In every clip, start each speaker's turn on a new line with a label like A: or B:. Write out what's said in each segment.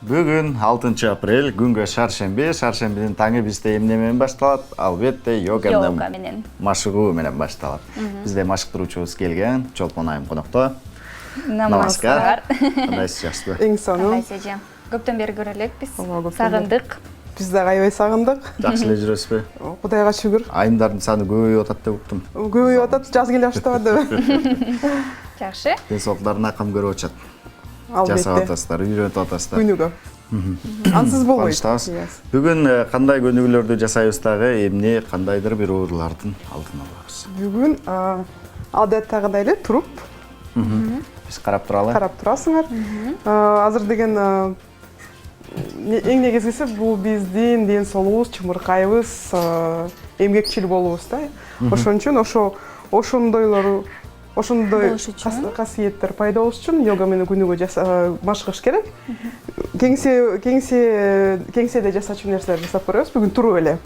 A: Бүгін 6 апрель, күнгө шаршембе. Шаршембеден таңы бізде эмне менен башталат? Албетте йога
B: менен.
A: Машыгуу менен башталат. Бізде машыктыруучубуз келген, Чолпон айым конокто.
B: Намаскар.
A: Кандайсыз, жакшысызбы?
C: Эң сонун.
B: Кандайсыз эжем? Көптөн бери көрө элекпиз.
C: көптөн
B: Сагындык.
C: Биз да аябай сагындык.
A: Жакшы эле жүрөсүзбү?
C: Кудайга шүгүр.
A: Айымдардын саны көбөйүп атат деп уктум.
C: Көбөйүп атат, жаз келе баштабады.
B: Жакшы.
A: Ден соолуктарына кам көрүп атышат. Жасап
C: Албетте.
A: атасыздар, үйрөнүп атасыздар.
C: Күнүгө. Ансыз болбойт.
A: Кубанычтабыз. Бүгүн кандай көнүгүүлөрдү жасайбыз дагы, эмне кандайдыр бир оорулардын алдын алабыз.
C: Бүгүн адаттагыдай эле туруп,
A: Биз карап туралы.
C: карап турасыңар. Азыр деген эң негизгиси бул биздин ден соолугубуз, чымыркайыбыз, эмгекчил болуубуз да. Ошон үчүн ошондой
B: Болуш үчүн.
C: касиеттер пайда болуш үчүн йога менен күнүгө машыгыш керек. Кеңседе жасачу нерселерди жасап көрөбүз. Бүгүн туруп эле.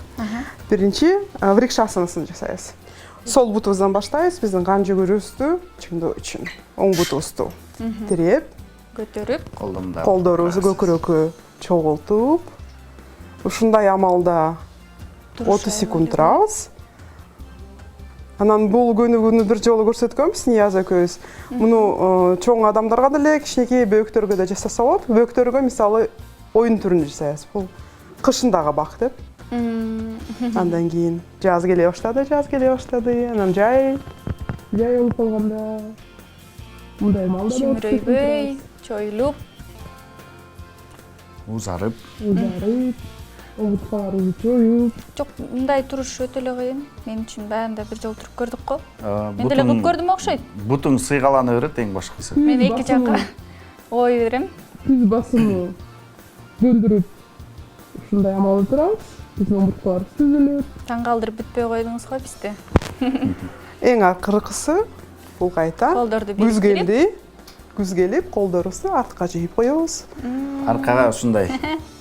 C: Биринчи врикшасанасын жасайбыз. Сол бутубуздан баштайбыз. Биздин кан жүгүрүбүздү чыңдоо үчүн. Оң бутубузду тиреп,
B: Көтөрүп.
C: колдорубузду көкүрөккө чогултуп, ушундай амалда 30 секунд турабыз. Анан бул көнүгүүнү бир жолу көрсөткөнбүз, Нияз экөөбүз. Муну чоң адамдарга деле, кичинекей бөөктөргө да жасаса болот. Бөөктөргө мисалы оюн түрүндө жасайбыз. Бул кышын дагы бак деп. Андан кийин жаз келе баштады. Анан жай болуп калганда мындай малдар
B: Чимирөйбөй, чойлуп.
A: Узарып.
C: Обуткаларыбызды чоюп.
B: Жок, мындай туруш өтө эле кыйын. Мен үчүн баанда бир жолу туруп көрдүк го. Мен деле кылып көрдүм окшойт.
A: Бутуң сыйгалана берет эң башкысы.
B: Мен эки жакка ой берем.
D: Түз басымы дöndүрүп ушундай амалда турабыз. Биздин омурткаларыбыз түзүлөт.
B: Таң калтырып бүтпөй койдуңуз го бизди.
C: Эң акыркысы бул кайта
B: Колдорду
C: күз
B: бириктирип.
C: келди. Күз келип, колдорубузду артка жыйып коебуз.
A: Аркага ушундай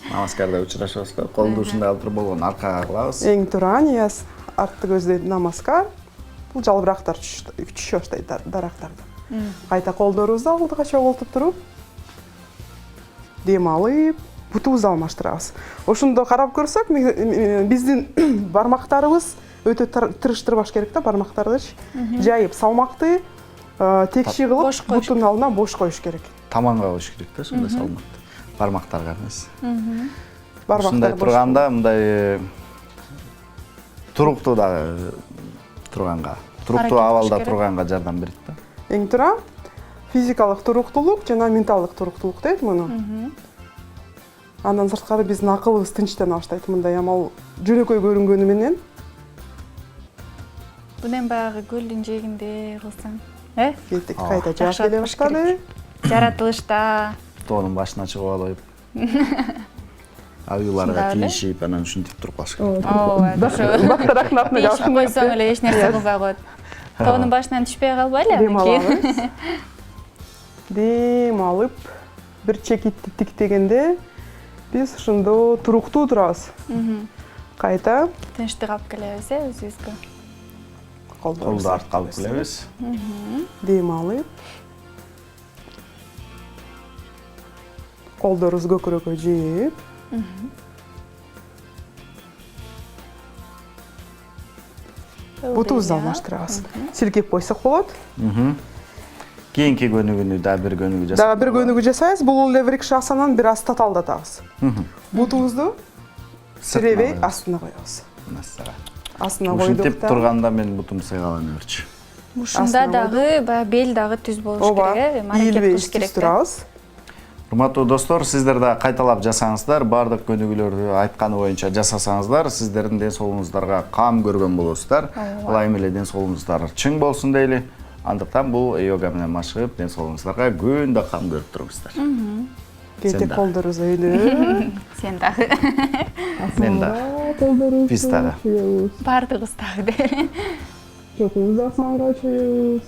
A: намаскарда учурашабыз го. Колду ушундай алып туруп болгон аркага кылабыз.
C: Эң туура Нияз артты көздөйт намаскар. Бул жалбырактар түшүп баштайт дарактардан. Кайта колдорубузду алдыга чогултуп туруп, дем алып, бутубузду алмаштырабыз. Ошондо карап көрсөк, биздин бармактарыбыз өтө тырыштырбаш керек да, бармактардычы. Жайып, салмакты текши кылып, бутун алдына бош коюш керек.
A: Таманга коюш керек да, ушундай салмакты. Бармактарга эмес.
C: Бармактар
A: Ушундай
C: бош.
A: турганда мындай туруктуу дагы турганга, туруктуу абалда турганга жардам берет да.
C: Эң туура физикалык туруктуулук жана менталдык туруктуулук дейт муну. Андан сырткары биздин акылыбыз тынчтана баштайт мындай амал жөнөкөй көрүнгөнү менен.
B: Бунен баягы көлдүн жээгинде кылсаң,
C: Кеттик, кайта жаз келе баштады.
B: Жаратылышта
A: Тоонун башына чыгып алып, аюуларга тийишип, анан ушинтип туруп калыш керек.
C: Бактарактын артына
B: Дейишип койсоң эле эч нерсе кылбай коет. Тоонун башынан түшпөй калбайлы
C: дем
B: анан
C: алабыз. Дем алып, бир чекитти тиктегенде биз ошондо туруктуу турабыз. Кайта
B: тынчтык алып келебиз, өзүбүзгө.
A: Колду артка алып келебиз.
C: Дем алып, колдорубузду көкүрөккө жээп, бутубузду алмаштырабыз. Силкеп койсок болот.
A: Кийинки көнүгүүнү дагы бир көнүгүү жасап.
C: Дагы бир көнүгүү жасайбыз. Бул эле врикшасанан бир аз татаалдатабыз. Бутубузду тиребей астына коебуз. Астына
A: Ушинтип
C: койдук да.
A: турганда мен бутум сыйгалана берчү.
B: Ушунда дагы баягы бел дагы түз болуш керек, аракет кылыш керек.
C: Турабыз.
A: Урматтуу достор, сиздер да кайталап жасаңыздар, бардык көнүгүүлөрдү айтканы боюнча жасасаңыздар, сиздердин ден соолугуңуздарга кам көргөн болосуздар. Ылайым эле ден соолугуңуздар чың болсун дейли. Андыктан бул йога менен машыгып, ден соолугуңуздарга күндө кам көрүп туруңуздар.
C: Кете колдорубузду өйдүп.
B: Сен дагы.
A: Мен да. Биз дагы.
B: Бардыгыбыз дагы дейли.
D: Чокубузду асманга чоебуз.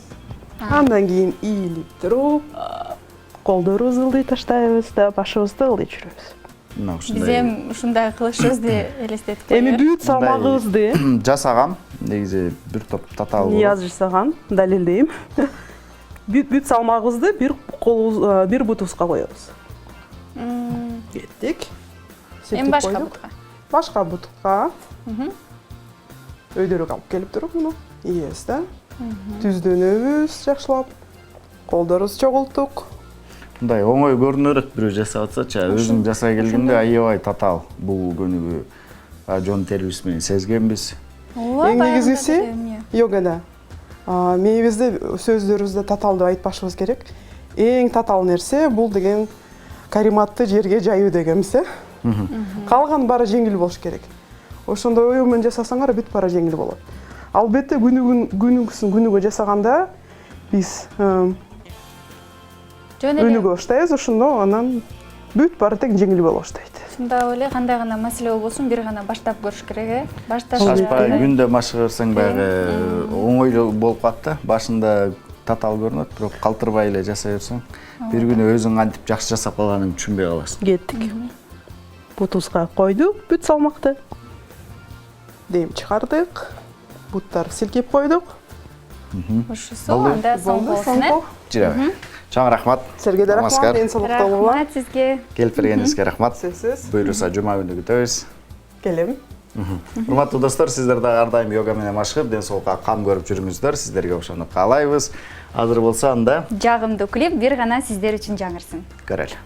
C: Андан кийин ийилип туруп, колдорубузду ылдый таштайбыз да, башыбызды ылдый жүрөбүз.
B: Биз эми ушундай кылышыбызды элестетип коелу.
C: Эми бүт салмагыбызды
A: жасагам. Негизи бир топ татаал.
C: Нияз жасаган, далилдейм. Бүт салмагыбызды бир бутубузга коебуз. Кеттик.
B: Эми башка бутка.
C: Башка бутка. Өйдөрүк алып келип туруп муну. Иес да. Түздөнөбүз жакшылап. Колдорубузду чогулттук.
A: Мындай оңой көрүнөрөт бирөө жасап атсачы, өзүң жасай келгенде аябай татаал бул көнүгүү жон терибиз менен сезгенбиз.
C: Эң негизгиси йогада мээбизде сөздөрүбүздө татаал деп айтпашыбыз керек. Эң татаал нерсе бул деген кариматты жерге жайуу дегенбиз. Калган баары жеңил болуш керек. Ошондой ою менен жасасаңар бүт баары жеңил болот. Албетте күнүгө жасаганда биз өнүгө баштайбыз, ошондо анан бүт баары тең жеңил боло баштайт.
B: Ушундай эле кандай гана маселе болбосун бир гана баштап көрүш керек,
A: Шашпай күндө машык берсең баягы оңой болуп калат да. Башында татаал көрүнөт, бирок калтырбай эле жасай берсең, бир күнү өзүң кантип жакшы жасап калганыңды түшүнбөй каласың.
C: Кеттик. Бутубузга койдук, бүт салмакты. Дем чыгардык. Буттар силкеп койдук.
B: Ушусу анда соң болсун.
A: Жирабай. Чоң рахмат.
C: Силерге да рахмат, ден соолукта болуңар.
B: Рахмат сизге.
A: Келип бергениңизге рахмат.
C: Сөзсүз.
A: Буюрса жума күнү күтөбүз.
C: Келем.
A: Урматтуу достор, сиздер да ар дайым йога менен машыгып, ден соолукка кам көрүп жүрүңүздөр. Сиздерге ошону каалайбыз. Азыр болсо анда
B: Жагымдуу клип бир гана сиздер үчүн жаңырсын.
A: көрөлү.